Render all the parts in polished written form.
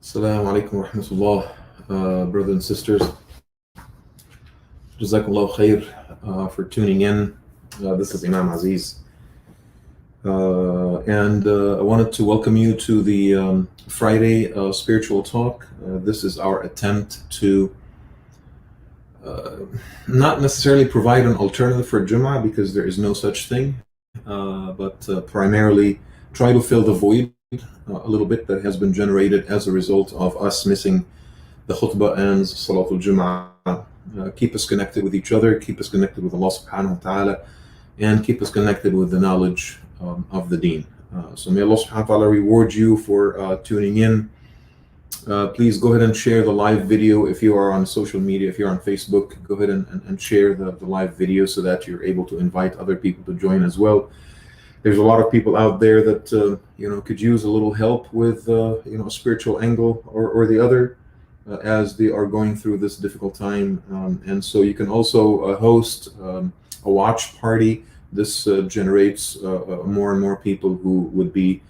Assalamu alaikum wa rahmatullah, brothers and sisters. Jazakumullah khair for tuning in. This is Imam Aziz. And I wanted to welcome you to the Friday spiritual talk. This is our attempt to not necessarily provide an alternative for Jum'ah, because there is no such thing, but primarily try to fill the void a little bit that has been generated as a result of us missing the khutbah and Salatul Jum'ah. Keep us connected with each other, keep us connected with Allah subhanahu wa ta'ala, and keep us connected with the knowledge of the deen. So may Allah subhanahu wa ta'ala reward you for tuning in. Please go ahead and share the live video. If you are on social media, if you're on Facebook, go ahead and share the live video so that you're able to invite other people to join as well. There's a lot of people out there that could use a little help with a spiritual angle or the other as they are going through this difficult time. And so you can also host a watch party. This generates more and more people who would be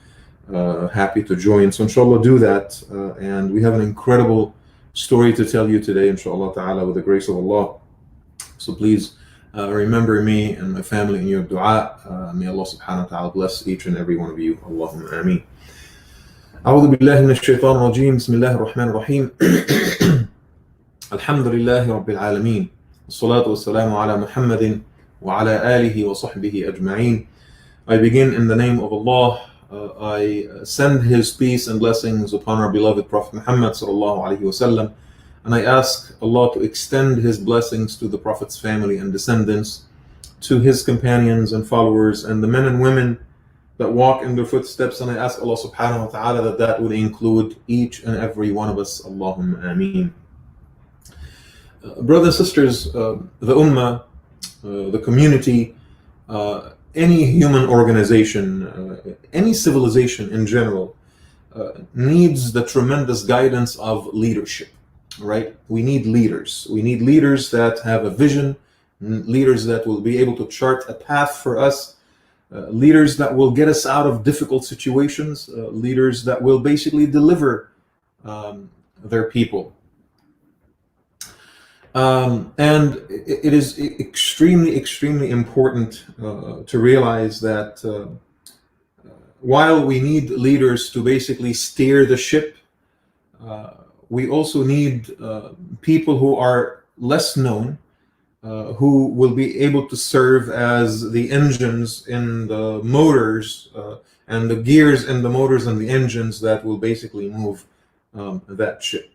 happy to join. So inshallah, do that. And we have an incredible story to tell you today, inshallah ta'ala, with the grace of Allah. So please remember me and my family in your dua. May Allah subhanahu wa ta'ala bless each and every one of you. Allahumma ameen. أعوذ بالله من الشيطان الرجيم. بسم الله الرحمن الرحيم. الحمد لله رب العالمين. والصلاة والسلام على محمد وعلى آله وصحبه أجمعين. I begin in the name of Allah. I send His peace and blessings upon our beloved Prophet Muhammad sallallahu alaihi wasallam, and I ask Allah to extend His blessings to the Prophet's family and descendants, to his companions and followers, and the men and women that walk in their footsteps. And I ask Allah subhanahu wa ta'ala that would include each and every one of us. Allahumma ameen. Brothers and sisters, the ummah, the community, any human organization, any civilization in general, needs the tremendous guidance of leadership, right? We need leaders. We need leaders that have a vision, leaders that will be able to chart a path for us, leaders that will get us out of difficult situations, leaders that will basically deliver their people. And it is extremely important to realize that while we need leaders to basically steer the ship, we also need people who are less known, who will be able to serve as the engines in the motors and the gears in the motors and the engines that will basically move that ship.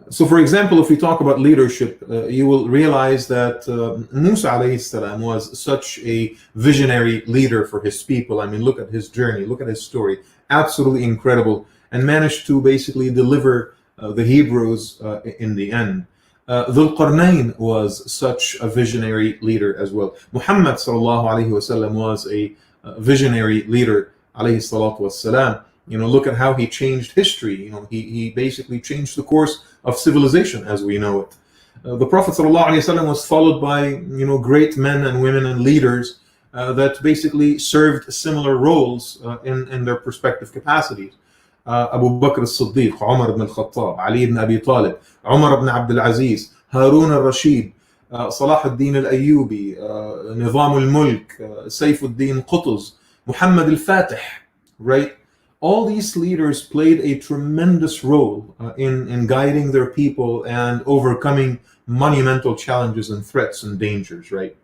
So, for example, if we talk about leadership, you will realize that Musa alayhi salam was such a visionary leader for his people. I mean, look at his journey, look at his story, absolutely incredible, and managed to basically deliver the Hebrews in the end. Dhul Qarnayn was such a visionary leader as well. Muhammad sallallahu alayhi wasallam was a visionary leader, alayhi salatu wassalam. Look at how he changed history. He basically changed the course of civilization as we know it. The Prophet ﷺ was followed by great men and women and leaders that basically served similar roles in their respective capacities. Abu Bakr as-Siddiq, Umar ibn al-Khattab, Ali ibn Abi Talib, Umar ibn Abdul Aziz, Harun al-Rashid, Salah ad-Din al-Ayyubi, Nizam al-Mulk, Sayf ad-Din Qutuz, Muhammad al-Fatih, right? All these leaders played a tremendous role in guiding their people and overcoming monumental challenges and threats and dangers, right?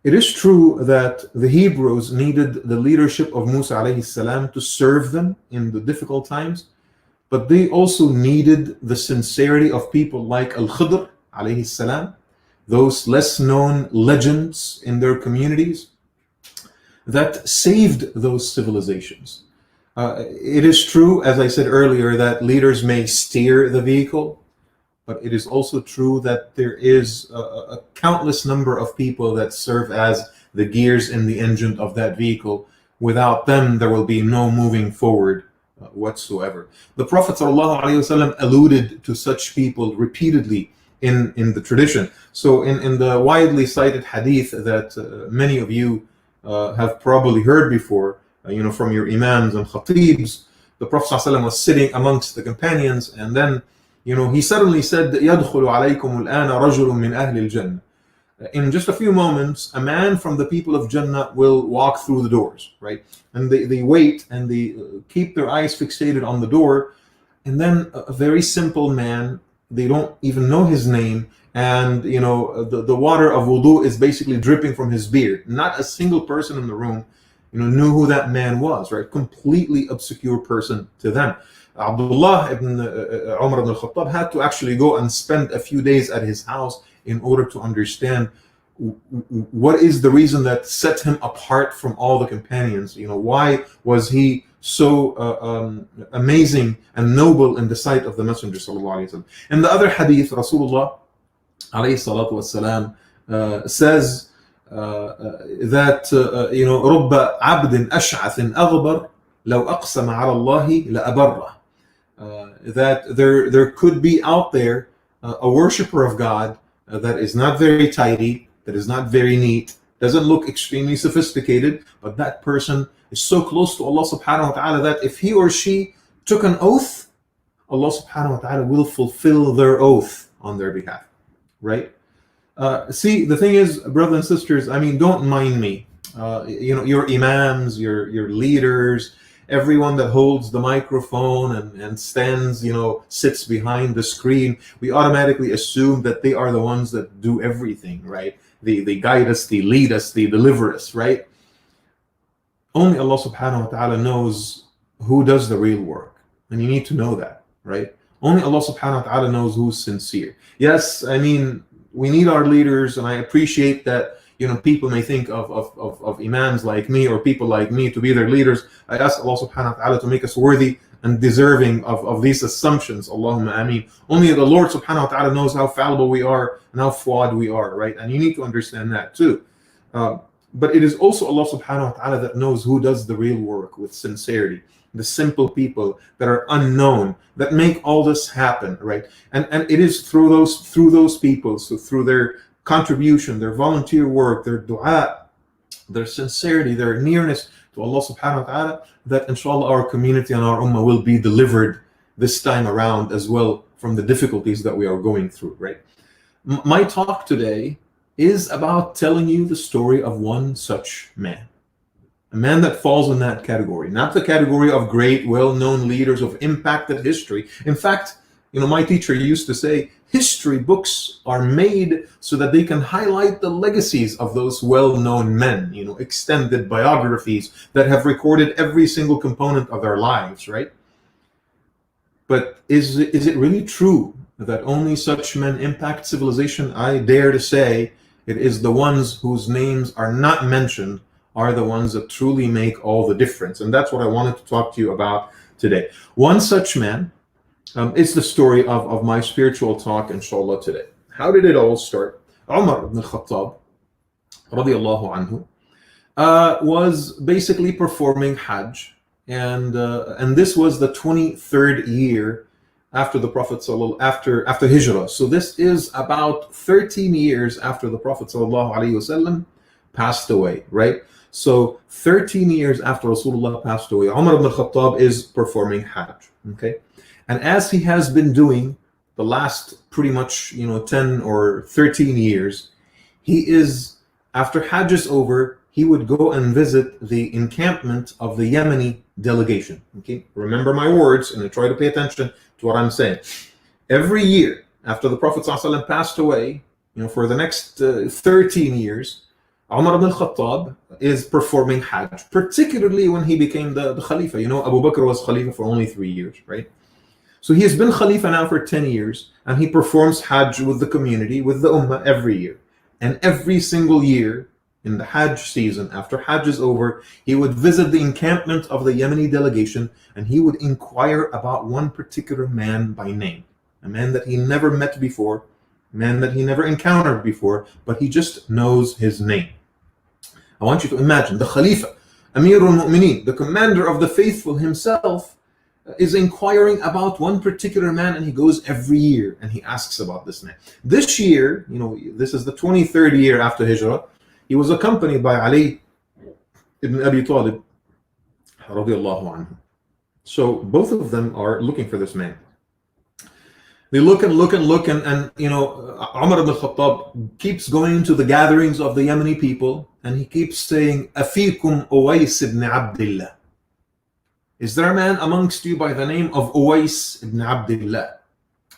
It is true that the Hebrews needed the leadership of Musa alayhi salam to serve them in the difficult times, but they also needed the sincerity of people like Al-Khidr alayhi salam, those less known legends in their communities that saved those civilizations. It is true, as I said earlier, that leaders may steer the vehicle, but it is also true that there is a countless number of people that serve as the gears in the engine of that vehicle. Without them, there will be no moving forward whatsoever. The Prophet ﷺ alluded to such people repeatedly in the tradition. So in the widely cited hadith that many of you have probably heard before, from your imams and khatibs, the Prophet ﷺ was sitting amongst the companions, and then he suddenly said, يَدْخُلُ عَلَيْكُمُ الْآنَ رَجُلٌ مِّنْ أَهْلِ الْجَنَّةِ. In just a few moments, a man from the people of Jannah will walk through the doors, right? And they wait and they keep their eyes fixated on the door. And then a very simple man, they don't even know his name. And, the water of wudu is basically dripping from his beard. Not a single person in the room, knew who that man was, right? Completely obscure person to them. Abdullah ibn Umar ibn al-Khattab had to actually go and spend a few days at his house in order to understand what is the reason that set him apart from all the companions. Why was he so amazing and noble in the sight of the Messenger sallallahu alaihi wasallam? In the other hadith, Rasulullah alayhi salatu wasalam says that رب عبد أشعث أغبر لو أقسم على الله لأبره. That there could be out there a worshipper of God that is not very tidy, that is not very neat, doesn't look extremely sophisticated, but that person is so close to Allah subhanahu wa ta'ala that if he or she took an oath, Allah subhanahu wa ta'ala will fulfill their oath on their behalf, right? See, the thing is, brothers and sisters, don't mind me. Your imams, your leaders, everyone that holds the microphone and stands, sits behind the screen, we automatically assume that they are the ones that do everything, right? They guide us, they lead us, they deliver us, right? Only Allah subhanahu wa ta'ala knows who does the real work. And you need to know that, right? Only Allah subhanahu wa ta'ala knows who's sincere. Yes, we need our leaders, and I appreciate that people may think of imams like me or people like me to be their leaders. I ask Allah subhanahu wa ta'ala to make us worthy and deserving of these assumptions. Allahumma ameen. Only the Lord subhanahu wa ta'ala knows how fallible we are and how flawed we are, right? And you need to understand that too. But it is also Allah subhanahu wa ta'ala that knows who does the real work with sincerity. The simple people that are unknown, that make all this happen, right? And it is through those people, so through their contribution, their volunteer work, their dua, their sincerity, their nearness to Allah subhanahu wa ta'ala, that inshallah our community and our ummah will be delivered this time around as well from the difficulties that we are going through, right? My talk today is about telling you the story of one such man. A man that falls in that category, not the category of great, well-known leaders of impacted history. In fact, my teacher used to say, history books are made so that they can highlight the legacies of those well-known men, extended biographies that have recorded every single component of their lives, right? But is it really true that only such men impact civilization? I dare to say it is the ones whose names are not mentioned are the ones that truly make all the difference. And that's what I wanted to talk to you about today. One such man is the story of my spiritual talk, inshallah, today. How did it all start? Umar ibn al-Khattab, radiallahu anhu, was basically performing Hajj. And this was the 23rd year after the Prophet after Hijrah. So this is about 13 years after the Prophet sallallahu alaihi wasallam passed away, right? So 13 years after Rasulullah passed away, Umar ibn al-Khattab is performing Hajj, okay? And as he has been doing the last pretty much 10 or 13 years, he is, after Hajj is over, he would go and visit the encampment of the Yemeni delegation. Okay, remember my words and try to pay attention to what I'm saying. Every year after the Prophet ﷺ passed away, for the next 13 years, Umar ibn al-Khattab is performing Hajj, particularly when he became the Khalifa. Abu Bakr was Khalifa for only 3 years, right? So he has been Khalifa now for 10 years, and he performs Hajj with the community, with the Ummah every year. And every single year, in the Hajj season, after Hajj is over, he would visit the encampment of the Yemeni delegation, and he would inquire about one particular man by name. A man that he never met before, a man that he never encountered before, but he just knows his name. I want you to imagine the Khalifa, Amir al-Mu'mineen, the commander of the faithful himself, is inquiring about one particular man, and he goes every year and he asks about this man. This year, this is the 23rd year after Hijrah, he was accompanied by Ali ibn Abi Talib radiallahu anhu. So both of them are looking for this man. They look and look and look, and Umar ibn Khattab keeps going to the gatherings of the Yemeni people, and he keeps saying, Afikum Uwais ibn Abdullah. Is there a man amongst you by the name of Uwais ibn Abdullah?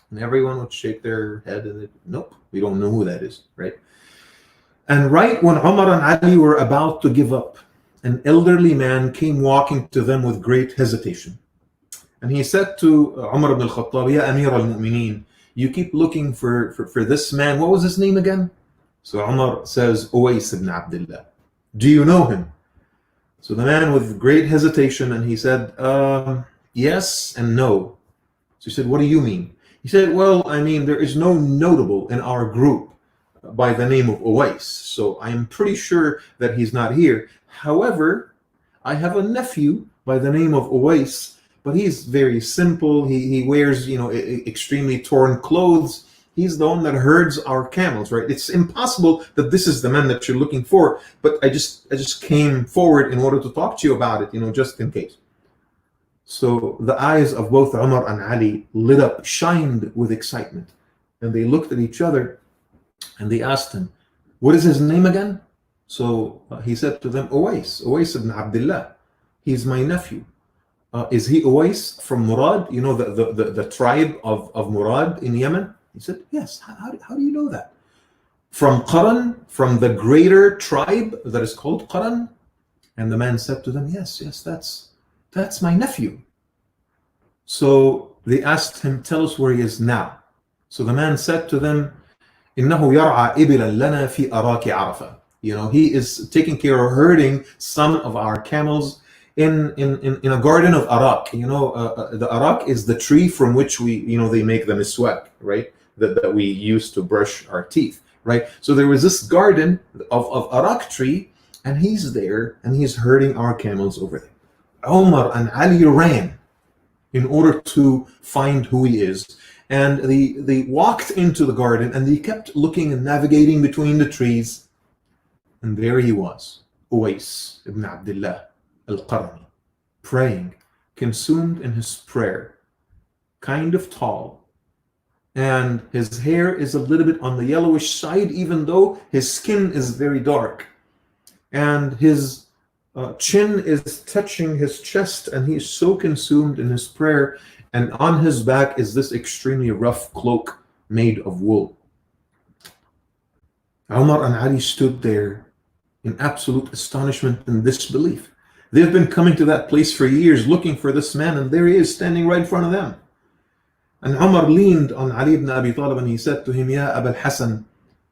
And everyone would shake their head and nope, we don't know who that is, right? And right when Umar and Ali were about to give up, an elderly man came walking to them with great hesitation. And he said to Umar ibn al-Khattab, Ya Amir al-Mu'mineen, you keep looking for this man. What was his name again? So Umar says, Uwais ibn Abdullah. Do you know him? So the man with great hesitation, and he said, yes and no. So he said, what do you mean? He said, well, I mean, there is no notable in our group by the name of Uwais. So I am pretty sure that he's not here. However, I have a nephew by the name of Uwais, but he's very simple. He wears, extremely torn clothes. He's the one that herds our camels, right? It's impossible that this is the man that you're looking for, but I just came forward in order to talk to you about it, just in case. So the eyes of both Umar and Ali lit up, shined with excitement, and they looked at each other and they asked him, what is his name again? So he said to them, Uwais ibn Abdullah. He's my nephew. Is he Uwais from Murad? The tribe of Murad in Yemen? He said, yes. How do you know that? From Qaran, from the greater tribe that is called Qaran? And the man said to them, yes, that's my nephew. So they asked him, tell us where he is now. So the man said to them, إِنَّهُ يَرْعَى إِبِلًا لَنَا فِي أَرَاكِ عَرَفَةٍ. He is taking care of herding some of our camels in a garden of arak. The arak is the tree from which they make the miswak, right? That we use to brush our teeth, right? So there was this garden of arak tree, and he's there, and he's herding our camels over there. Umar and Ali ran in order to find who he is. And they walked into the garden, and they kept looking and navigating between the trees. And there he was, Uwais ibn Abdullah al-Qarni, praying, consumed in his prayer, kind of tall. And his hair is a little bit on the yellowish side, even though his skin is very dark. And his chin is touching his chest, and he is so consumed in his prayer. And on his back is this extremely rough cloak made of wool. Umar and Ali stood there in absolute astonishment and disbelief. They've been coming to that place for years looking for this man, and there he is standing right in front of them. And Umar leaned on Ali ibn Abi Talib and he said to him, Ya Aba al-Hasan,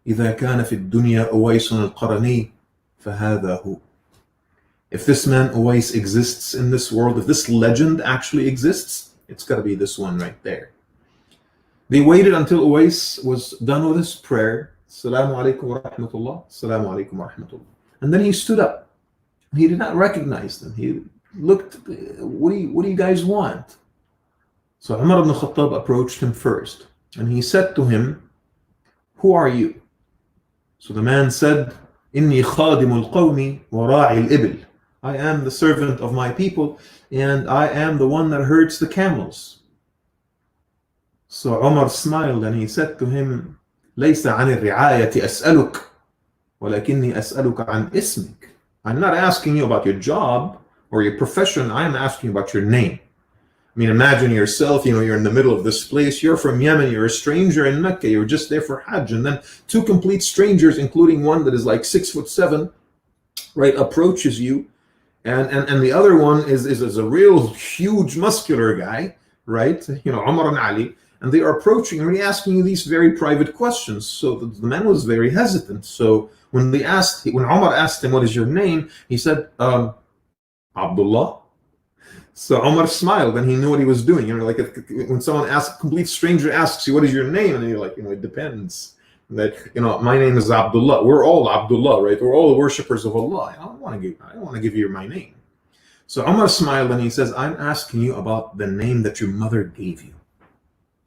إِذَا كَانَ فِي الدُّنْيَا أُوَيْسٌ الْقَرَنِي فَهَذَا هُوَ. If this man Uwais exists in this world, if this legend actually exists, it's got to be this one right there. They waited until Uwais was done with his prayer. Assalamu alaikum wa rahmatullah. Assalamu alaikum wa rahmatullah. And then he stood up. He did not recognize them. He looked, what do you guys want? So Umar ibn Khattab approached him first, and he said to him, who are you? So the man said, Inni khadimul qawmi wa ra'i al-ibil. I am the servant of my people, and I am the one that herds the camels. So Umar smiled and he said to him, ليس عن الرعاية أسألك ولكني أسألك عن اسمك. I'm not asking you about your job or your profession. I'm asking you about your name. I mean, imagine yourself, you're in the middle of this place. You're from Yemen. You're a stranger in Mecca. You're just there for Hajj. And then two complete strangers, including one that is like 6'7", right, approaches you. And the other one is a real huge muscular guy, right? Umar and Ali. And they are approaching and really asking you these very private questions. So the man was very hesitant. So when Umar asked him, what is your name? He said, Abdullah. So Umar smiled and he knew what he was doing. Like when someone a complete stranger asks you, what is your name? And you're like, it depends. That, my name is Abdullah. We're all Abdullah, right? We're all worshippers of Allah. I don't want to give you my name. So Umar smiled and he says, I'm asking you about the name that your mother gave you.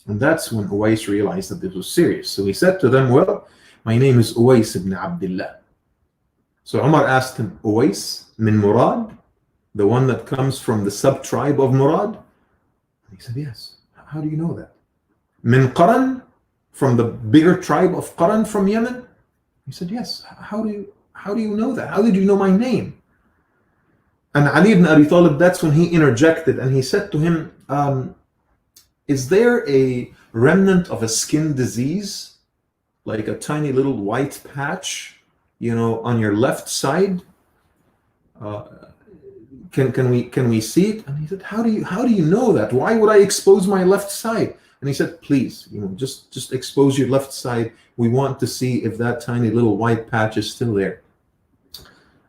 And that's when Uwais realized that this was serious. So he said to them, well, my name is Uwais ibn Abdullah. So Umar asked him, Uwais min Murad? The one that comes from the sub-tribe of Murad? And he said, yes. How do you know that? Min Qaran? From the bigger tribe of Qaran from Yemen? He said, yes. How do you know that? How did you know my name? And Ali ibn Abi Talib, that's when he interjected and he said to him, is there a remnant of a skin disease, like a tiny little white patch, on your left side? Can we see it? And he said, how do you know that? Why would I expose my left side? And he said, please, just expose your left side. We want to see if that tiny little white patch is still there.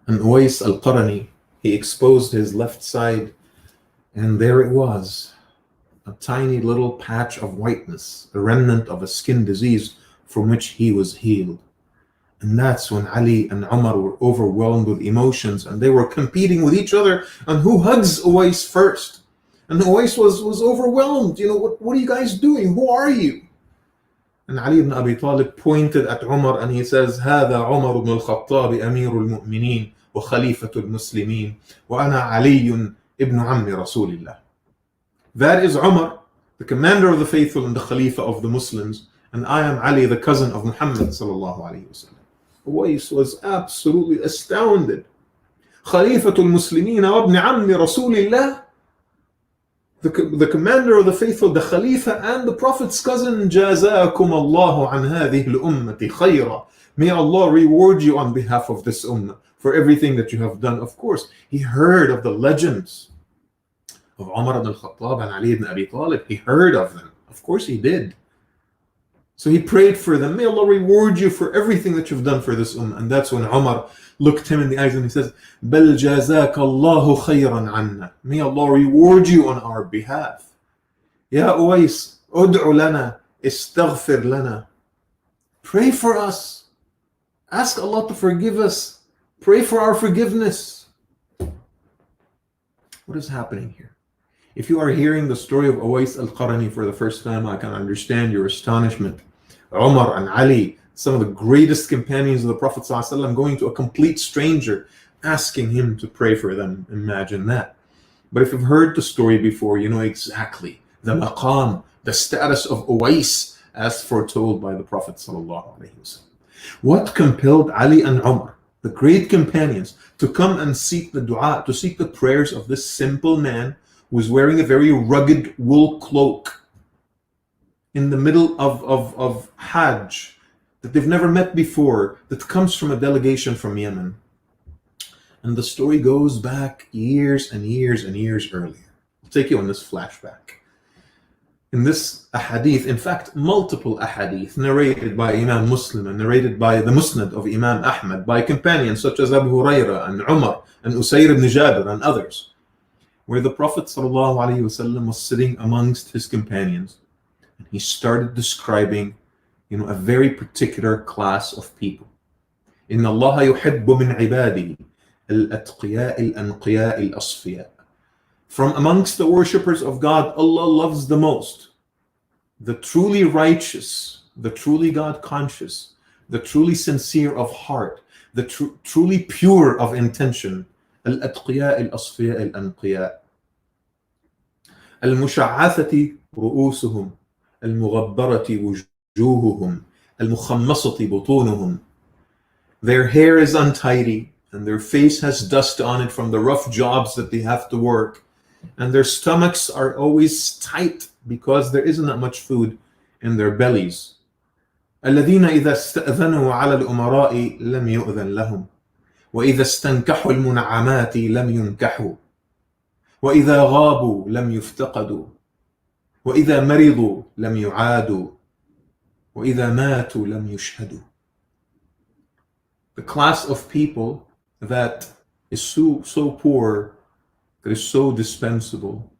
And Uwais al-Qarani, he exposed his left side, and there it was, a tiny little patch of whiteness, a remnant of a skin disease from which he was healed. And that's when Ali and Umar were overwhelmed with emotions, and they were competing with each other on who hugs Uwais first. And Uwais was overwhelmed. What are you guys doing? Who are you? And Ali ibn Abi Talib pointed at Umar and he says, هذا عمر بن الخطاب أمير المؤمنين وخليفة المسلمين وأنا علي ابن عم رسول الله. That is Umar, the commander of the faithful and the Khalifa of the Muslims, and I am Ali, the cousin of Muhammad sallallahu alayhi wasallam. Uwais was absolutely astounded. خليفة المسلمين وابن عم رسول الله, the commander of the faithful, the Khalifa and the Prophet's cousin. جزاكم الله عن هذه الأمة خيرا. May Allah reward you on behalf of this ummah for everything that you have done. Of course, he heard of the legends of Umar ibn al-Khattab and Ali ibn Abi Talib. He heard of them. Of course he did. So he prayed for them. May Allah reward you for everything that you've done for this ummah. And that's when Umar looked him in the eyes and he says, بَلْ جَزَاكَ اللَّهُ خَيْرًا عَنَّا. May Allah reward you on our behalf. Ya Uwais, ud'u lana, istaghfir lana. Pray for us. Ask Allah to forgive us. Pray for our forgiveness. What is happening here? If you are hearing the story of Uwais al-Qarani for the first time, I can understand your astonishment. Umar and Ali, some of the greatest companions of the Prophet ﷺ, going to a complete stranger, asking him to pray for them. Imagine that. But if you've heard the story before, you know exactly the maqam, the status of Uwais as foretold by the Prophet ﷺ. What compelled Ali and Umar, the great companions, to come and seek the dua, to seek the prayers of this simple man who was wearing a very rugged wool cloak in the middle of Hajj, that they've never met before, that comes from a delegation from Yemen? And the story goes back years and years and years earlier. I'll take you on this flashback. In this ahadith, in fact, multiple ahadith narrated by Imam Muslim and narrated by the Musnad of Imam Ahmad, by companions such as Abu Hurairah and Umar and Usayr ibn Jabir and others, where the Prophet ﷺ was sitting amongst his companions, and he started describing, a very particular class of people. إِنَّ اللَّهَ يُحِبُّ مِنْ عِبَادِهِ الْأَتْقِيَاءِ الْأَنْقِيَاءِ الْأَصْفِيَاءِ. From amongst the worshippers of God, Allah loves the most the truly righteous, the truly God conscious, the truly sincere of heart, the truly pure of intention. الأتقياء الأصفياء الأنقياء المشعثة رؤوسهم المغبرة وجوههم المخمصة بطونهم. Their hair is untidy and their face has dust on it from the rough jobs that they have to work, and their stomachs are always tight because there isn't that much food in their bellies. الذين إذا استأذنوا على الأمراء لم يؤذن لهم وإذا استنكحوا المنعمات لم ينكحوا وإذا غابوا لم يفتقدوا وإذا مرضوا لم يعادوا وإذا ماتوا لم يشهدوا. The class of people that is so poor, that is so dispensable,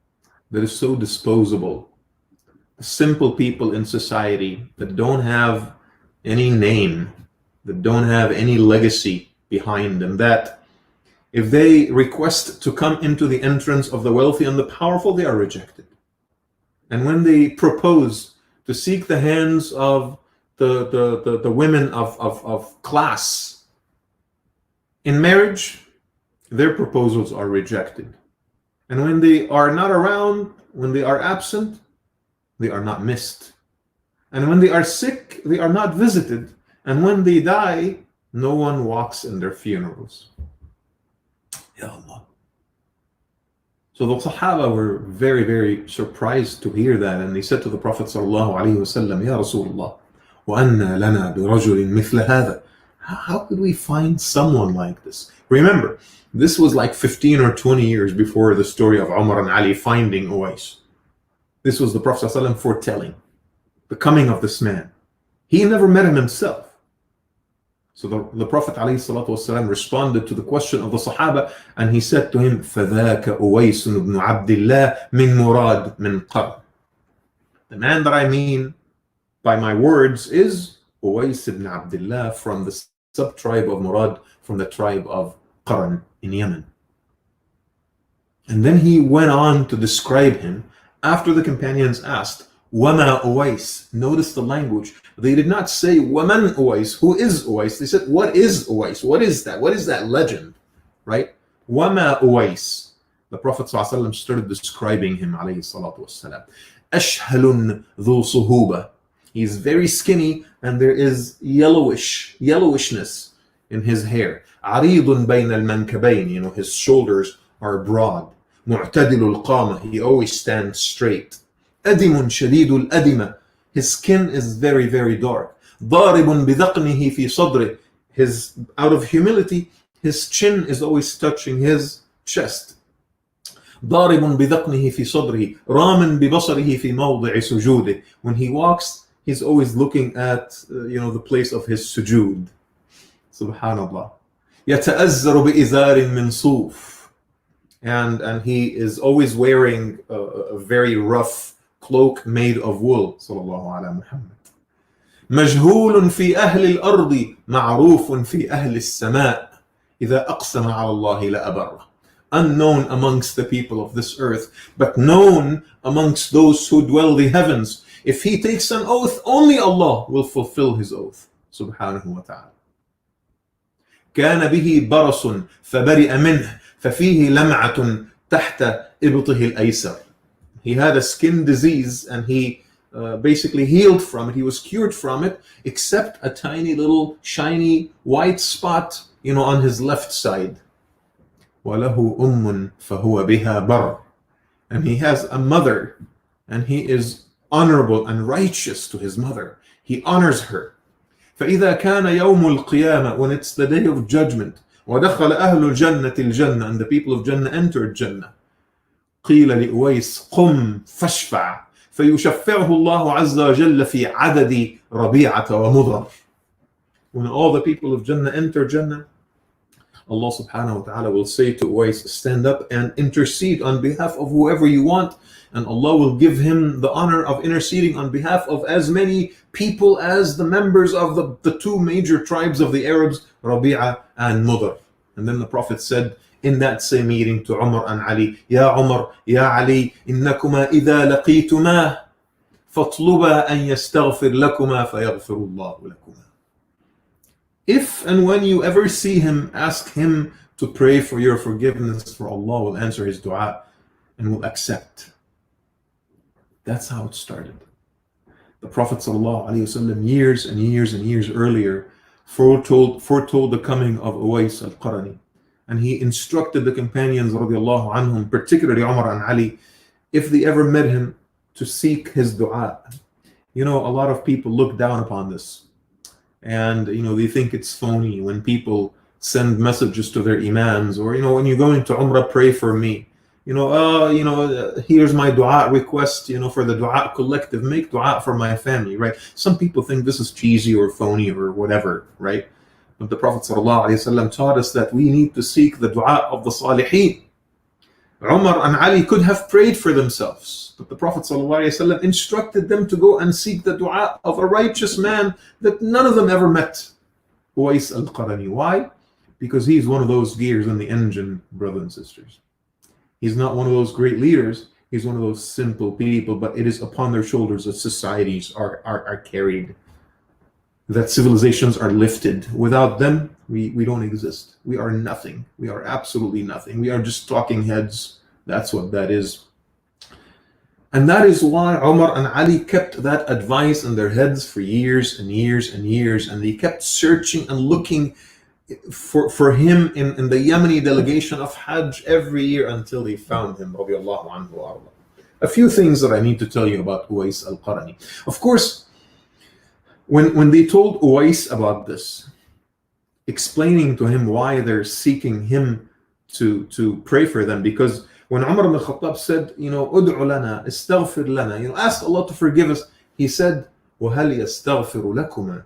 that is so disposable. The simple people in society that don't have any name, that don't have any legacy behind them, that If they request to come into the entrance of the wealthy and the powerful, they are rejected. And when they propose to seek the hands of the women of class in marriage, their proposals are rejected. And when they are not around, when they are absent, they are not missed. And when they are sick, they are not visited. And when they die, no one walks in their funerals. Ya Allah. So the Sahaba were very, very surprised to hear that. And they said to the Prophet sallallahu alaihi wasallam, Ya Rasulullah, وَأَنَّا لَنَا بِرَجُلٍ مِثْلَ هَذَا. How could we find someone like this? Remember, this was like 15 or 20 years before the story of Umar and Ali finding Uwais. This was the Prophet ﷺ foretelling the coming of this man. He never met him himself. So the Prophet ﷺ responded to the question of the Sahaba, and he said to him, فَذَاكَ أُوَيْسٌ بْنُ عَبْدِ اللَّهِ مِنْ مُرَادٍ مِنْ قَرْنٍ. The man that I mean by my words is Uwais ibn Abdullah from the sub-tribe of Murad, from the tribe of Qarn in Yemen. And then he went on to describe him after the companions asked, Wama Uwais. Notice the language. They did not say, Waman Uwais, who is Uwais? They said, what is Uwais? What is that? What is that legend? Right? Wama Uwais. The Prophet ﷺ started describing him, alayhi salatu wassalam. Ashhalun dhu suhuba. He is very skinny and there is yellowishness in his hair. Aridun bayna al-mankabayn. His shoulders are broad. Mu'tadilul qama. He always stands straight. Adimun shadidul adima. His skin is very, very dark. Daribun bidaqnihi fi sadri. Out of humility, his chin is always touching his chest. Daribun bidaqnihi fi sadrihi. Raman bibasarihi fi mawdi'i sujudi. When he walks, he's always looking at the place of his sujood. Subhanallah. يتأزر بإزار من صوف. And he is always wearing a very rough cloak made of wool. Sallallahu ala Muhammad. مجهول في أهل الأرض معروف في أهل السماء إذا أقسم على الله لأبره. Unknown amongst the people of this earth, but known amongst those who dwell the heavens. If he takes an oath, only Allah will fulfill his oath. Subhanahu wa ta'ala. كان به برص فبرئ منه ففيه لمعة تحت إبطه الأيسر. He had a skin disease and he basically healed from it. He was cured from it, except a tiny little shiny white spot, on his left side. وله أم فهو بها بر. And he has a mother, and he is honorable and righteous to his mother. He honors her. فإذا كان يوم القيامة, when it's the day of judgment, ودخل أهل الجنة الجنة, and the people of Jannah entered Jannah, قيل لأويس قم فاشفع فيشفعه الله عز وجل في عدد ربيعة ومضر. When all the people of Jannah enter Jannah, Allah subhanahu wa ta'ala will say to Uwais, stand up and intercede on behalf of whoever you want, and Allah will give him the honor of interceding on behalf of as many people as the members of the two major tribes of the Arabs, Rabi'a and Mudar. And then the Prophet said in that same meeting to Umar and Ali, Ya Umar, Ya Ali, innakuma idha laqituma fatluba an yastaghfir lakuma fayaghfiru Allahu lakuma. If and when you ever see him, ask him to pray for your forgiveness, for Allah will answer his dua and will accept. That's how it started. The Prophet ﷺ, years and years and years earlier, foretold the coming of Uwais al-Qarni. And he instructed the companions, radiallahu anhum, particularly Umar and Ali, if they ever met him, to seek his dua. A lot of people look down upon this. And, they think it's phony when people send messages to their imams, or, when you go into Umrah, pray for me. Here's my dua request, for the dua collective, make dua for my family, right? Some people think this is cheesy or phony or whatever, right? But the Prophet ﷺ taught us that we need to seek the dua of the salihin. Umar and Ali could have prayed for themselves, but the Prophet ﷺ instructed them to go and seek the dua of a righteous man that none of them ever met, Uwais al-Qarni. Why? because he's one of those gears in the engine, brothers and sisters. He's not one of those great leaders. He's one of those simple people, but it is upon their shoulders that societies are carried, that civilizations are lifted. Without them, we don't exist. We are nothing. We are absolutely nothing. We are just talking heads. That's what that is. And that is why Umar and Ali kept that advice in their heads for years and years and years, and they kept searching and looking for him in the Yemeni delegation of Hajj every year until they found him. Radiallahu anhu wa arda. A few things that I need to tell you about Uwais al-Qarni. Of course, when they told Uwais about this, explaining to him why they're seeking him to pray for them, because when Umar ibn Khattab said, "Ud'u lana, istaghfir lana," ask Allah to forgive us, he said, وَهَلْ يَسْتَغْفِرُ لَكُمَا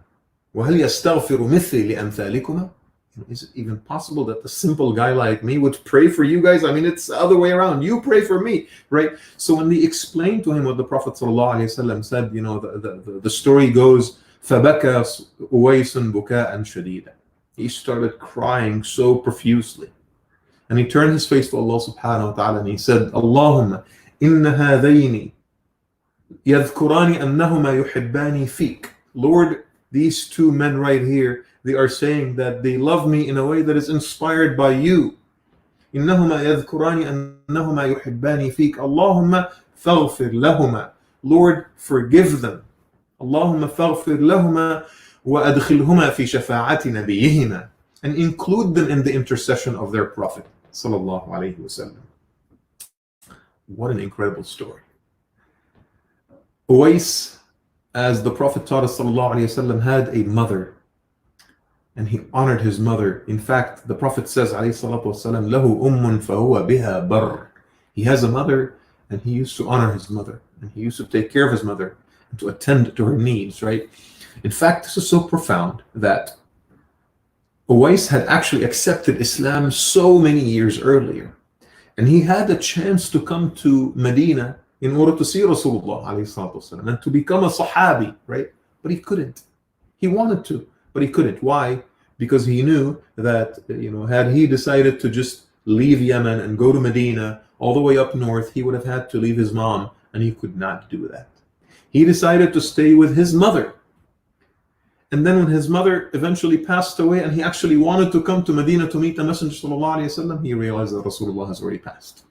وَهَلْ يَسْتَغْفِرُ مِثْلِي لِأَمْثَالِكُمَا. Is it even possible that a simple guy like me would pray for you guys? I mean, it's the other way around. You pray for me, right? So when they explained to him what the Prophet ﷺ said, the story goes, فَبَكَى أُوَيْسٌ بُكَاءً شَدِيدًا. He started crying so profusely. And he turned his face to Allah subhanahu wa ta'ala and he said, Allahumma inna hadayni yadhkurani annahuma yuhibbani feek. Lord, these two men right here, they are saying that they love me in a way that is inspired by you. إنهما يذكران أنهما يحباني فيك. اللهم فاغفر لهما. Lord, forgive them. اللهم فاغفر لهما وأدخلهما في شفاعة نبيهما. And include them in the intercession of their Prophet sallallahu alaihi wasallam. What an incredible story. Uwais, as the Prophet taught us sallallahu alaihi wasallam, had a mother, and he honored his mother. In fact, the Prophet says alayhi salatu wasallam, lahu ummun fahuwa biha bar. He has a mother, and he used to honor his mother, and he used to take care of his mother and to attend to her needs, right? In fact, this is so profound that Uwais had actually accepted Islam so many years earlier, and he had a chance to come to Medina in order to see Rasulullah ﷺ and to become a Sahabi, right? But he couldn't. He wanted to, but he couldn't. Why? Because he knew that, had he decided to just leave Yemen and go to Medina all the way up north, he would have had to leave his mom, and he could not do that. He decided to stay with his mother. And then when his mother eventually passed away and he actually wanted to come to Medina to meet the Messenger sallallahu alaihi wasallam, he realized that Rasulullah has already passed.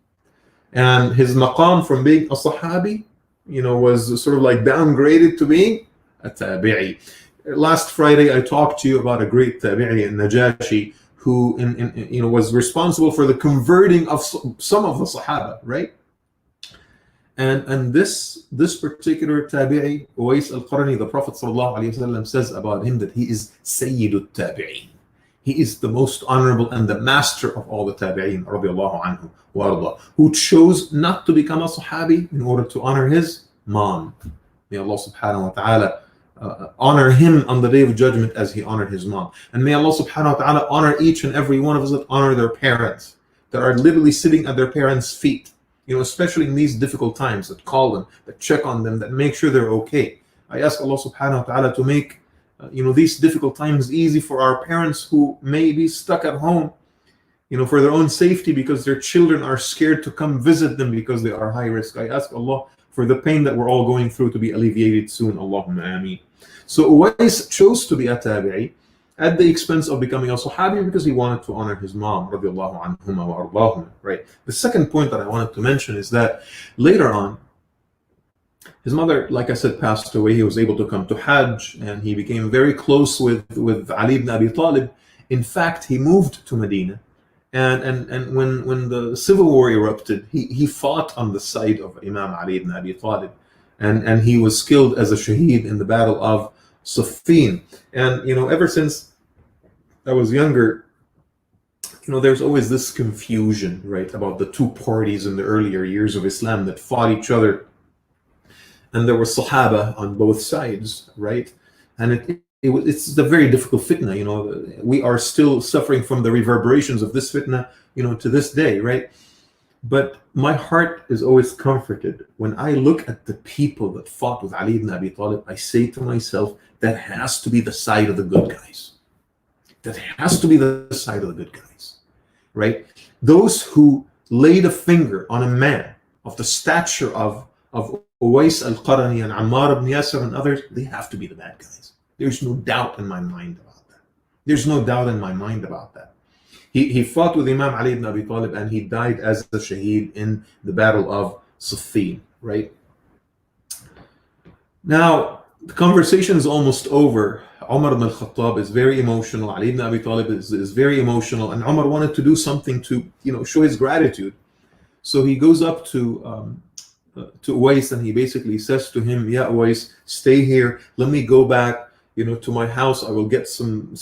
And his maqam from being a Sahabi, was sort of like downgraded to being a Tabi'i. Last Friday, I talked to you about a great Tabi'i, Najashi, who was responsible for the converting of some of the Sahaba, right? And this particular Tabi'i, Uwais al-Qarni, the Prophet ﷺ says about him that he is Sayyidut Tabi'in. He is the most honorable and the master of all the Tabi'in, radiallahu anhu wa arda, who chose not to become a Sahabi in order to honor his mom. May Allah subhanahu wa ta'ala honor him on the Day of Judgment as he honored his mom. And may Allah subhanahu wa ta'ala honor each and every one of us that honor their parents, that are literally sitting at their parents' feet. Especially in these difficult times, that call them, that check on them, that make sure they're okay. I ask Allah subhanahu wa ta'ala to make these difficult times easy for our parents who may be stuck at home, for their own safety, because their children are scared to come visit them because they are high risk. I ask Allah for the pain that we're all going through to be alleviated soon. Allahumma ameen. So Uwais chose to be a Tabi'i at the expense of becoming a Sahabi because he wanted to honor his mom, radiallahu anhuma wa ardahuma, right? The second point that I wanted to mention is that later on, his mother, like I said, passed away. He was able to come to Hajj, and he became very close with Ali ibn Abi Talib. In fact, he moved to Medina, and when the civil war erupted, he fought on the side of Imam Ali ibn Abi Talib, and he was killed as a shaheed in the Battle of Siffin. And ever since I was younger, there's always this confusion, right, about the two parties in the earlier years of Islam that fought each other. And there were Sahaba on both sides, right? And it's a very difficult fitna, we are still suffering from the reverberations of this fitna, to this day, right? But my heart is always comforted when I look at the people that fought with Ali ibn Abi Talib. I say to myself, that has to be the side of the good guys. That has to be the side of the good guys, right? Those who laid a finger on a man of the stature of Uwais al-Qarani and Ammar ibn Yasir and others, they have to be the bad guys. There's no doubt in my mind about that. There's no doubt in my mind about that. He fought with Imam Ali ibn Abi Talib and he died as a shaheed in the battle of Siffin, right? Now, the conversation is almost over. Umar ibn al-Khattab is very emotional. Ali ibn Abi Talib is very emotional. And Umar wanted to do something to, show his gratitude. So he goes up to Uwais and he basically says to him, "Ya Uwais, stay here. Let me go back, to my house. I will get some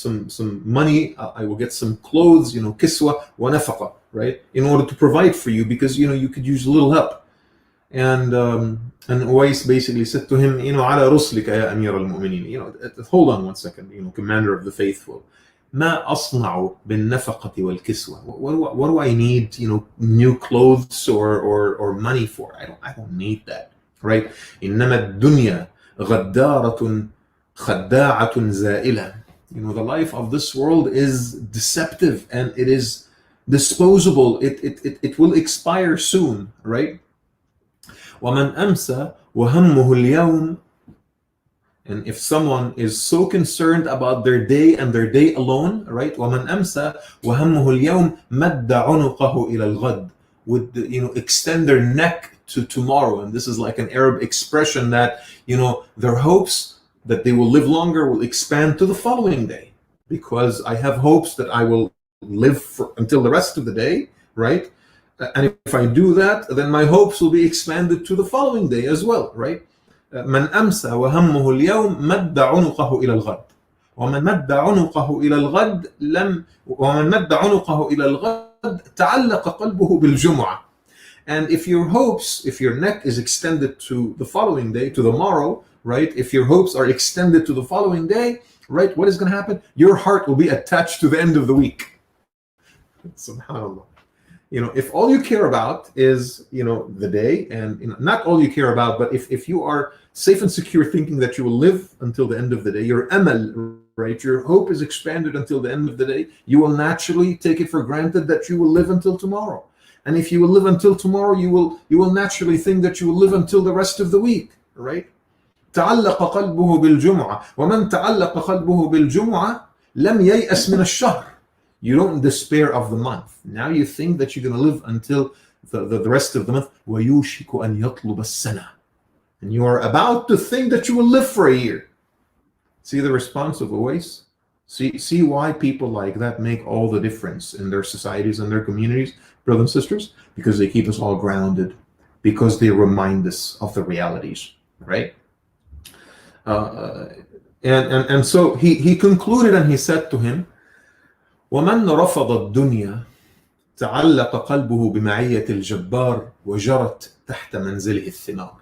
money. I will get some clothes, kiswa wa nafaqa, right? In order to provide for you because, you could use a little help." And Uwais basically said to him, "Ala ruslika ya Amir al-Mu'minin." Hold on one second, Commander of the Faithful. ما أصنع بالنفقة والكسوة. What do I need, new clothes or money for? I don't need that, right? إنما الدنيا غدارة خداعة زائلة. The life of this world is deceptive and it is disposable. It will expire soon, right? ومن أمسى وهمه اليوم. And if someone is so concerned about their day and their day alone, right? ومن أمسى وهمه اليوم مد عنقه إلى الغد. Would extend their neck to tomorrow. And this is like an Arab expression that their hopes that they will live longer will expand to the following day, because I have hopes that I will live until the rest of the day, right? And if I do that, then my hopes will be expanded to the following day as well, right? من أمسى وهمه اليوم مد عنقه إلى الغد ومن مد عنقه إلى الغد ومن مد عنقه إلى الغد تعلق قلبه بالجمعة. And if your neck is extended to the following day, to the morrow, right? If your hopes are extended to the following day, right? What is going to happen? Your heart will be attached to the end of the week. SubhanAllah. If all you care about is, the day, and not all you care about, but if you are safe and secure thinking that you will live until the end of the day, your amal, right, your hope is expanded until the end of the day, you will naturally take it for granted that you will live until tomorrow. And if you will live until tomorrow, you will naturally think that you will live until the rest of the week, right? تعلق قلبه بالجمعة ومن تعلق قلبه بالجمعة لم ييأس من الشهر. You don't despair of the month. Now you think that you're going to live until the rest of the month. وَيُوشِكُ أَنْ يَطْلُبَ السَّنَةِ. And you are about to think that you will live for a year. See the response of Uwais? See why people like that make all the difference in their societies and their communities, brothers and sisters? Because they keep us all grounded. Because they remind us of the realities, right? And so he concluded and he said to him, ومن رفض الدنيا تعلق قلبه بمعية الجبار وجرت تحت منزله الثمار.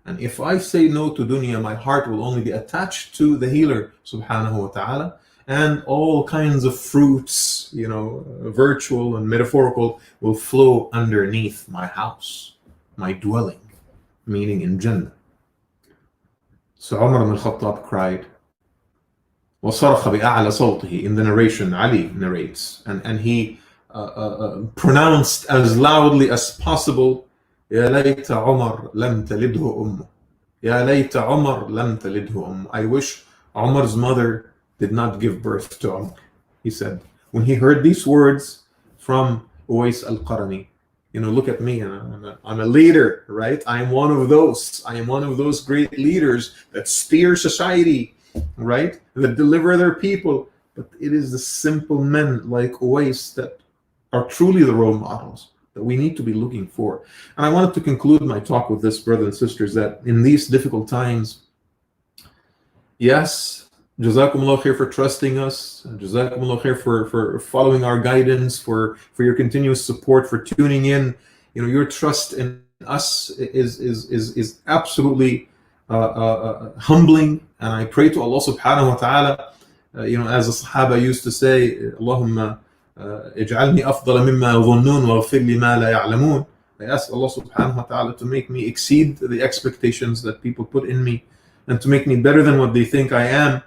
And if I say no to dunya, my heart will only be attached to the healer, subhanahu wa ta'ala, and all kinds of fruits, virtual and metaphorical, will flow underneath my house, my dwelling, meaning in Jannah. So Umar ibn al-Khattab cried, وصرخ بأعلى صوته. In the narration, Ali narrates, and he pronounced as loudly as possible, يا ليت عمر لم تلده أمه. يا ليت عمر لم تلده أمه. I wish Umar's mother did not give birth to Umar. He said, when he heard these words from Uwais al-Qarani, look at me, I'm a leader, right? I am one of those great leaders that steer society, right? That deliver their people. But it is the simple men like Uwais that are truly the role models that we need to be looking for. And I wanted to conclude my talk with this, brothers and sisters, that in these difficult times, yes, Jazakumullah khair for trusting us, Jazakumullah khair for following our guidance, for your continuous support, for tuning in. Your trust in us is absolutely humbling, and I pray to Allah subhanahu wa ta'ala, as the Sahaba used to say, Allahumma اجعلني أفضل مما يظنون واغفر لي ما لا يعلمون. I ask Allah subhanahu wa ta'ala to make me exceed the expectations that people put in me, and to make me better than what they think I am,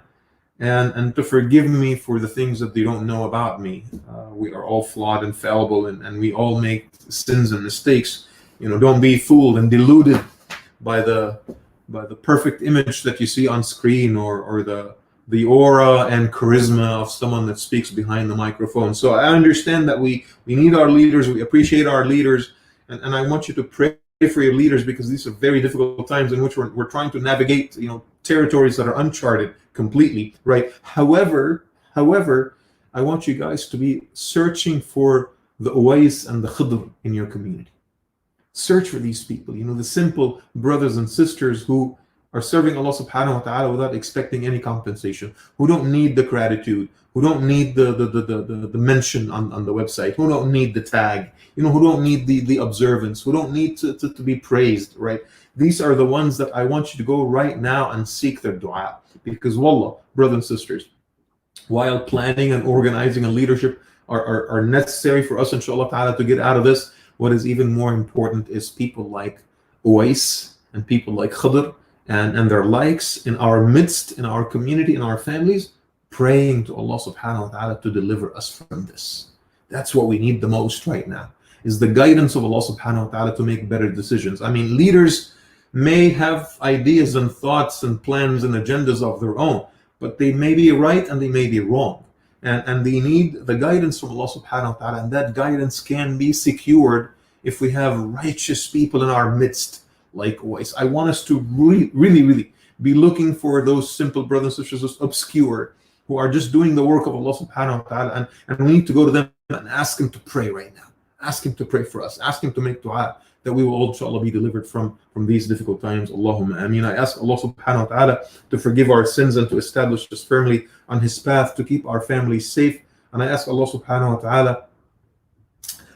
and to forgive me for the things that they don't know about me. We are all flawed and fallible, and we all make sins and mistakes. Don't be fooled and deluded by the perfect image that you see on screen, or the aura and charisma of someone that speaks behind the microphone. So I understand that we need our leaders. We appreciate our leaders, and I want you to pray for your leaders, because these are very difficult times in which we're trying to navigate territories that are uncharted completely, right? However, I want you guys to be searching for the Uwais and the Khidr in your community. Search for these people, the simple brothers and sisters who are serving Allah subhanahu wa ta'ala without expecting any compensation, who don't need the gratitude, who don't need the mention on the website, who don't need the tag, who don't need the observance, who don't need to be praised, right? These are the ones that I want you to go right now and seek their dua. Because wallah, brothers and sisters, while planning and organizing and leadership are necessary for us, inshallah ta'ala, to get out of this, what is even more important is people like Uwais and people like Khidr and their likes in our midst, in our community, in our families, praying to Allah subhanahu wa ta'ala to deliver us from this. That's what we need the most right now, is the guidance of Allah subhanahu wa ta'ala to make better decisions. I mean, leaders may have ideas and thoughts and plans and agendas of their own, but they may be right and they may be wrong. And they need the guidance from Allah subhanahu wa ta'ala, and that guidance can be secured if we have righteous people in our midst. Likewise, I want us to really be looking for those simple brothers and sisters, those obscure, who are just doing the work of Allah subhanahu wa ta'ala, and we need to go to them and ask Him to pray right now. Ask Him to pray for us. Ask Him to make dua that we will all, inshallah, be delivered from these difficult times. Allahumma ameen. I ask Allah subhanahu wa ta'ala to forgive our sins and to establish us firmly on His path, to keep our families safe. And I ask Allah subhanahu wa ta'ala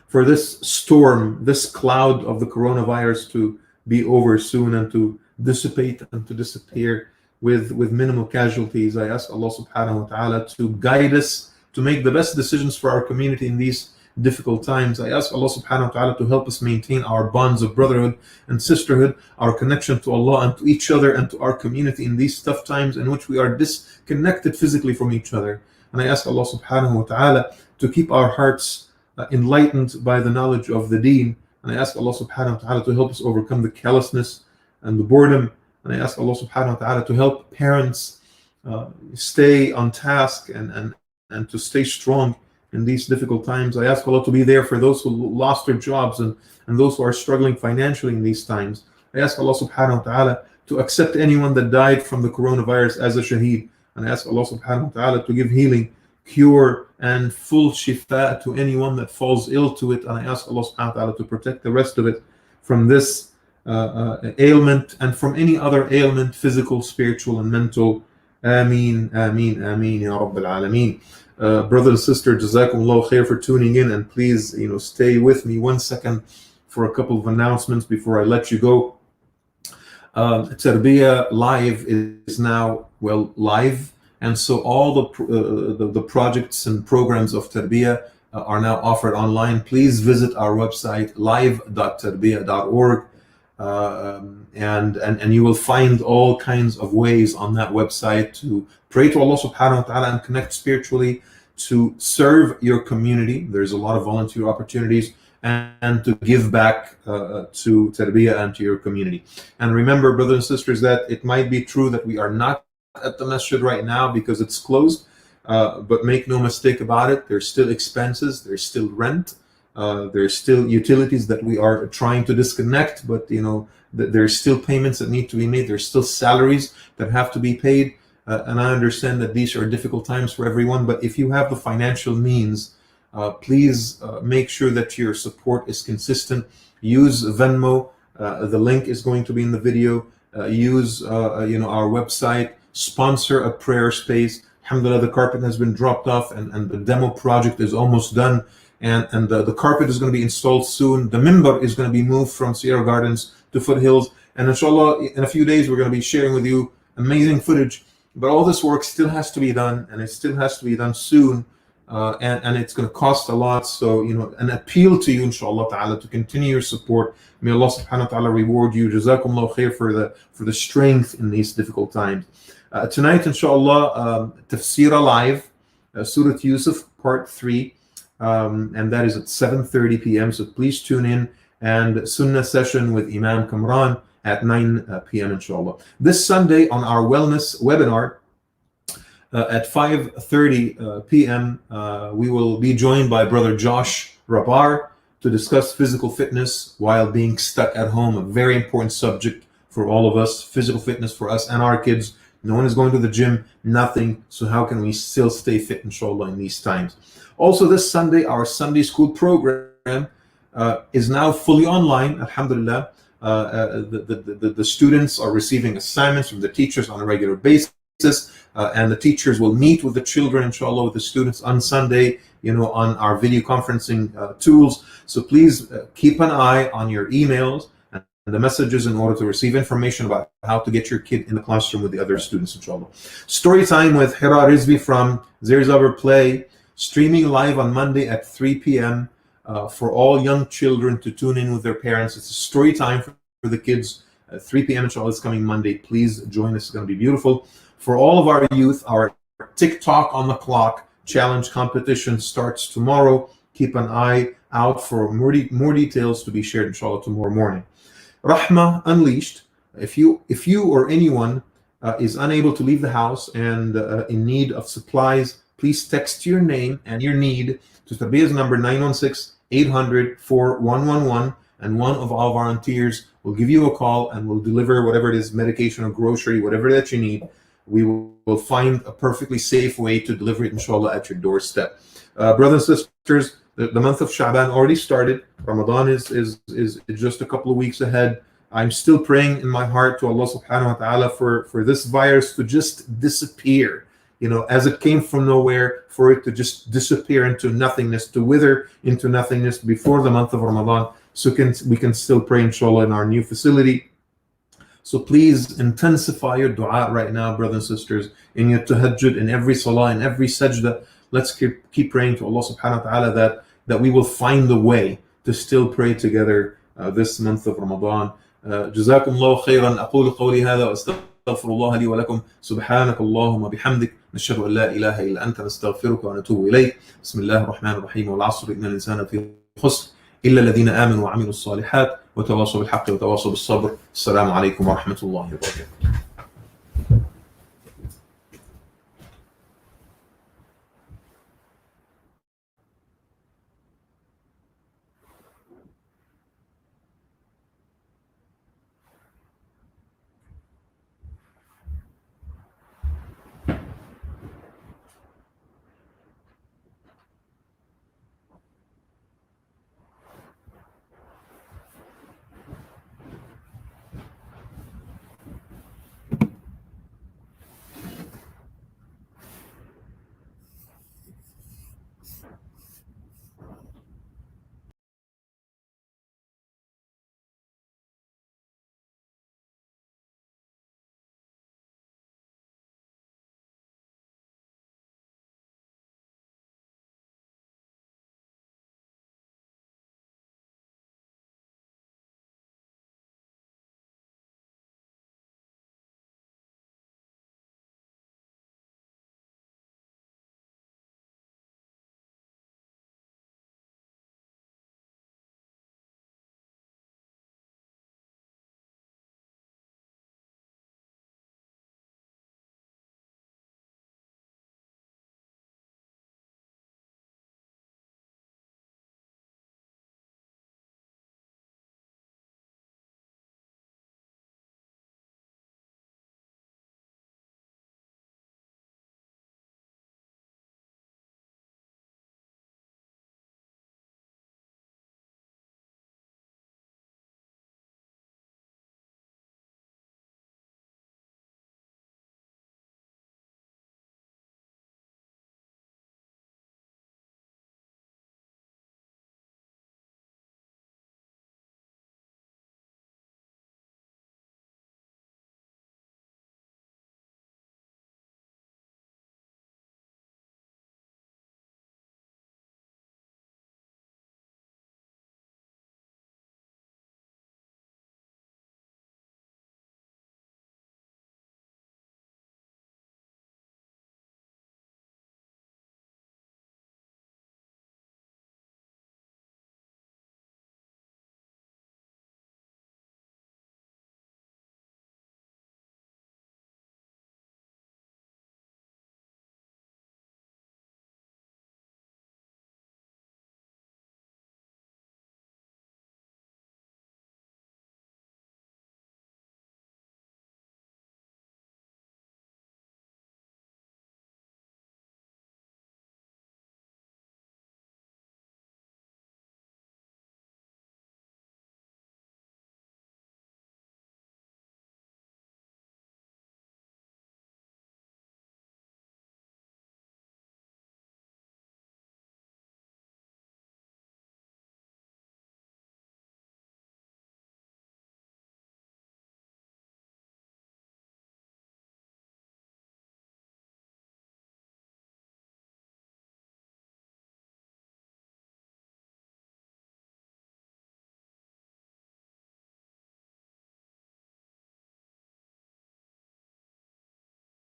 for this storm, this cloud of the coronavirus to be over soon and to dissipate and to disappear with minimal casualties. I ask Allah subhanahu wa ta'ala to guide us to make the best decisions for our community in these difficult times. I ask Allah subhanahu wa ta'ala to help us maintain our bonds of brotherhood and sisterhood, our connection to Allah and to each other and to our community in these tough times in which we are disconnected physically from each other. And I ask Allah subhanahu wa ta'ala to keep our hearts enlightened by the knowledge of the deen. And I ask Allah subhanahu wa ta'ala to help us overcome the callousness and the boredom. And I ask Allah subhanahu wa ta'ala to help parents stay on task and to stay strong in these difficult times. I ask Allah to be there for those who lost their jobs and those who are struggling financially in these times. I ask Allah subhanahu wa ta'ala to accept anyone that died from the coronavirus as a shaheed. And I ask Allah subhanahu wa ta'ala to give healing, cure, and full shifa to anyone that falls ill to it. And I ask Allah subhanahu wa ta'ala to protect the rest of it from this ailment and from any other ailment, physical, spiritual, and mental. Ameen, ameen, ameen, ya Rabbil Alameen. Brother and sister, Jazakumullah khair for tuning in, and please, stay with me 1 second for a couple of announcements before I let you go. TarbiyaLive is now live, and so all the projects and programs of Tarbiya are now offered online. Please visit our website live.tarbiya.org. And you will find all kinds of ways on that website to pray to Allah subhanahu wa ta'ala and connect spiritually, to serve your community. There's a lot of volunteer opportunities, and to give back to Tarbiyah and to your community. And remember, brothers and sisters, that it might be true that we are not at the masjid right now because it's closed, but make no mistake about it, there's still expenses, there's still rent, there's still utilities that we are trying to disconnect, but there's still payments that need to be made. There's still salaries that have to be paid, and I understand that these are difficult times for everyone. But if you have the financial means, please make sure that your support is consistent. Use Venmo. The link is going to be in the video. Use our website. Sponsor a prayer space. Alhamdulillah, the carpet has been dropped off, and the demo project is almost done. And the carpet is going to be installed soon. The mimbar is going to be moved from Sierra Gardens to Foothills. And inshallah, in a few days, we're going to be sharing with you amazing footage. But all this work still has to be done, and it still has to be done soon. And it's going to cost a lot. So, an appeal to you, inshallah ta'ala, to continue your support. May Allah subhanahu wa ta'ala reward you. Jazakumullah khair for the strength in these difficult times. Tonight, inshallah, Tafsira Live, Surah Yusuf, Part 3, and that is at 7:30 p.m. So please tune in. And Sunnah session with Imam Kamran at 9 p.m. inshallah. This Sunday on our wellness webinar at 5:30 p.m. We will be joined by Brother Josh Rabar to discuss physical fitness while being stuck at home, a very important subject for all of us, physical fitness for us and our kids. No one is going to the gym, nothing. So how can we still stay fit, inshallah, in these times? Also this Sunday, our Sunday school program is now fully online, alhamdulillah. The students are receiving assignments from the teachers on a regular basis, and the teachers will meet with the children, inshallah, with the students on Sunday, on our video conferencing tools. So please keep an eye on your emails and the messages in order to receive information about how to get your kid in the classroom with the other students, inshallah. Story time with Hira Rizvi from Zerzaber Play, streaming live on Monday at 3 p.m. For all young children to tune in with their parents. It's a story time for the kids. 3 p.m. inshallah is coming Monday. Please join us. It's going to be beautiful. For all of our youth, our TikTok on the clock challenge competition starts tomorrow. Keep an eye out for more details to be shared inshallah tomorrow morning. Rahma Unleashed. If you or anyone is unable to leave the house and in need of supplies, please text your name and your need to Tarbiyah's number 916-800-4111, and one of our volunteers will give you a call and will deliver whatever it is, medication or grocery, whatever that you need. We will find a perfectly safe way to deliver it, inshallah, at your doorstep. Brothers and sisters, the month of Sha'ban already started. Ramadan is just a couple of weeks ahead. I'm still praying in my heart to Allah subhanahu wa ta'ala for this virus to just disappear. As it came from nowhere, for it to just disappear into nothingness, to wither into nothingness before the month of Ramadan, so we can still pray, inshallah, in our new facility. So please intensify your dua right now, brothers and sisters, in your tahajjud, in every salah, in every sajda. Let's keep praying to Allah subhanahu wa ta'ala that we will find the way to still pray together this month of Ramadan. جزاكم الله خيرا. أقول قولي هذا وأستغفر الله لي ولكم. سبحانك اللهم وبحمدك نشهد أن لا إله إلا أنت نستغفرك ونتوب إليك. بسم الله الرحمن الرحيم. والعصر إن الإنسان في خسر إلا الذين آمنوا وعملوا الصالحات وتواصوا بالحق وتواصوا بالصبر. السلام عليكم ورحمة الله وبركاته.